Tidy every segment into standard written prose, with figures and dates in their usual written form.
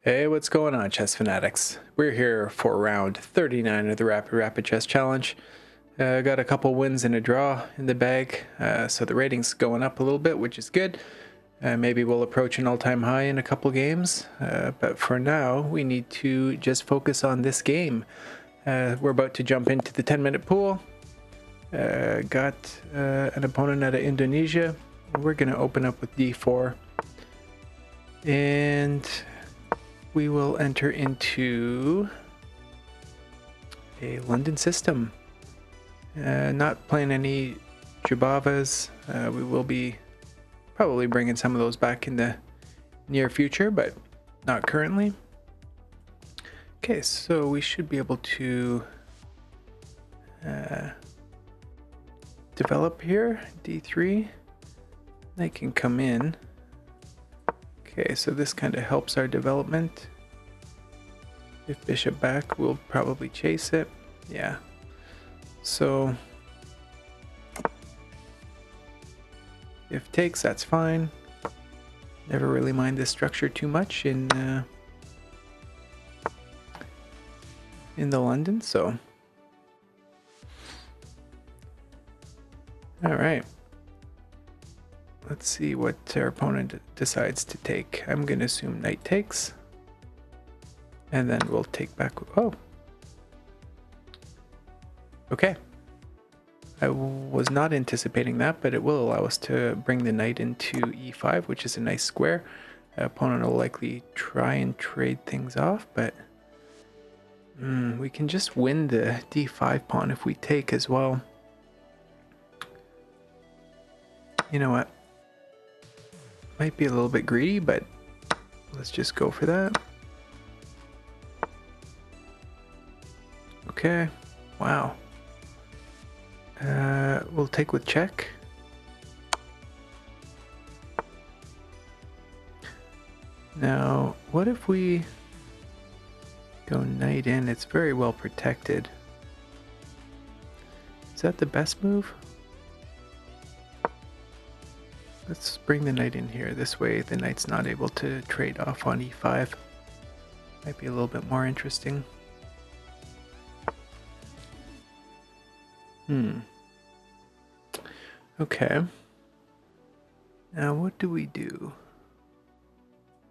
Hey, what's going on, chess fanatics? We're here for round 39 of the Rapid Chess Challenge. Got a couple wins and a draw in the bag, so the rating's going up a little bit, which is good. Maybe we'll approach an all-time high in a couple games, but for now, we need to just focus on this game. We're about to jump into the 10-minute pool. Got an opponent out of Indonesia. We're going to open up with d4. And we will enter into a London system. Not playing any Jubavas. We will be probably bringing some of those back in the near future, but not currently. Okay, so we should be able to develop here. D3. They can come in. Okay, so this kind of helps our development. If bishop back, we'll probably chase it. Yeah. So if takes, that's fine. Never really mind this structure too much in the London, so. All right. Let's see what our opponent decides to take. I'm going to assume knight takes. And then we'll take back. Oh. Okay. I was not anticipating that, but it will allow us to bring the knight into e5, which is a nice square. Opponent will likely try and trade things off, but we can just win the d5 pawn if we take as well. You know what? Might be a little bit greedy, but let's just go for that. Okay. Wow. We'll take with check. Now, what if we go knight in? It's very well protected. Is that the best move? Let's bring the knight in here. This way the knight's not able to trade off on e5. Might be a little bit more interesting. Okay. Now what do?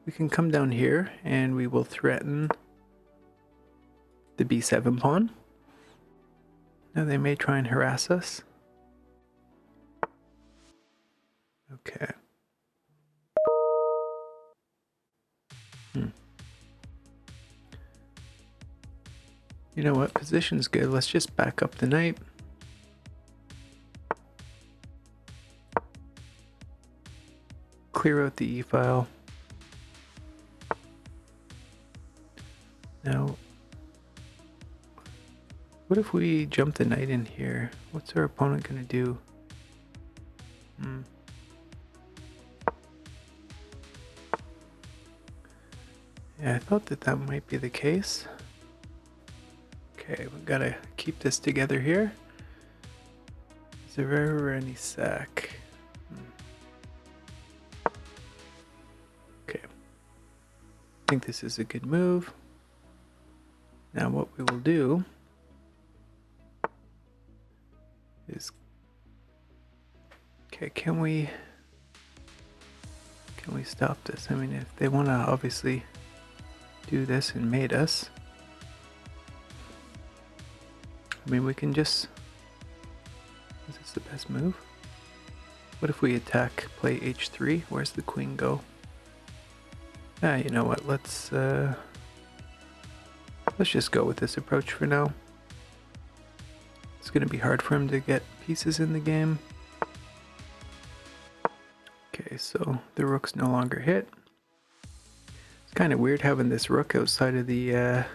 We can come down here and we will threaten the b7 pawn. Now they may try and harass us. Okay. You know what? Position's good. Let's just back up the knight. Clear out the e-file. Now, what if we jump the knight in here? What's our opponent gonna do? Yeah, I thought that might be the case. Okay, we gotta keep this together here. Is there ever any sack? Okay. I think this is a good move. Now what we will do is, okay, can we stop this? I mean, if they want to obviously do this and mate us, I mean, we can just, is this the best move? What if we attack, play h3? Where's the queen go? Ah, you know what, let's just go with this approach for now. It's going to be hard for him to get pieces in the game. Okay, so the rook's no longer hit. It's kind of weird having this rook outside of the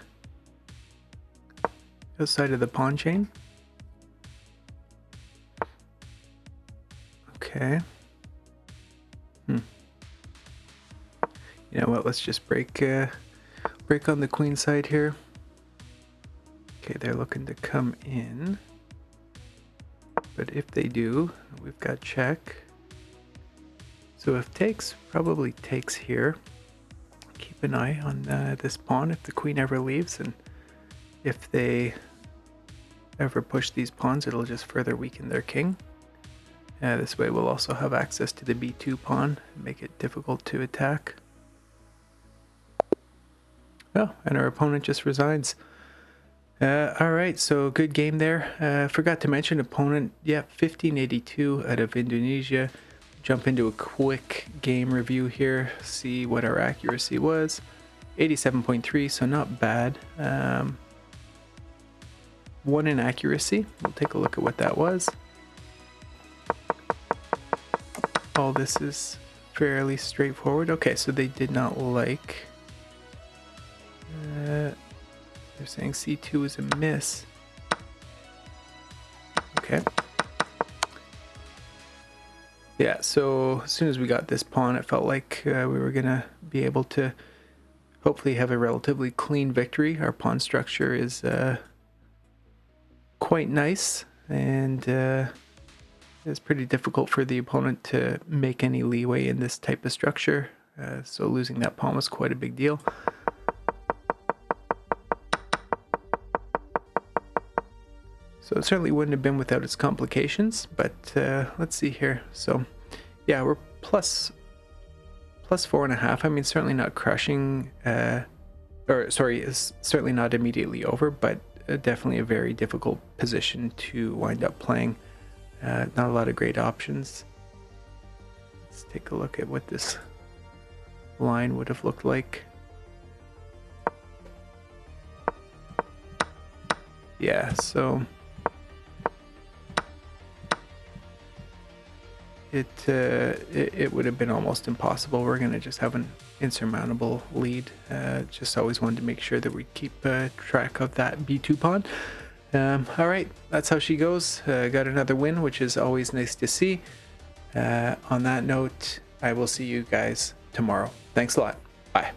pawn chain. Okay. You know what? Let's just break on the queen side here. Okay, they're looking to come in, but if they do, we've got check. So if takes, probably takes here. keep an eye on this pawn if the queen ever leaves, and if they ever push these pawns, it'll just further weaken their king. This way we'll also have access to the b2 pawn, make it difficult to attack. Oh, and our opponent just resigns. Alright, so good game there. Forgot to mention opponent, 1582 out of Indonesia. Jump into a quick game review here, see what our accuracy was. 87.3, so not bad. 1 in accuracy. We'll take a look at what that was. All this is fairly straightforward. Okay, so they did not like... they're saying c2 is a miss. Okay. Yeah, so as soon as we got this pawn, it felt like we were going to be able to hopefully have a relatively clean victory. Our pawn structure is quite nice, and it's pretty difficult for the opponent to make any leeway in this type of structure. So losing that pawn was quite a big deal. So it certainly wouldn't have been without its complications, but let's see here. So yeah, we're plus 4.5. I mean, certainly not crushing, it's certainly not immediately over, but definitely a very difficult position to wind up playing. Not a lot of great options. Let's take a look at what this line would have looked like. Yeah, so it would have been almost impossible. We're going to just have an insurmountable lead. Just always wanted to make sure that we keep track of that b2 pawn. All right, that's how she goes. Got another win, which is always nice to see. On that note, I will see you guys tomorrow. Thanks a lot. Bye.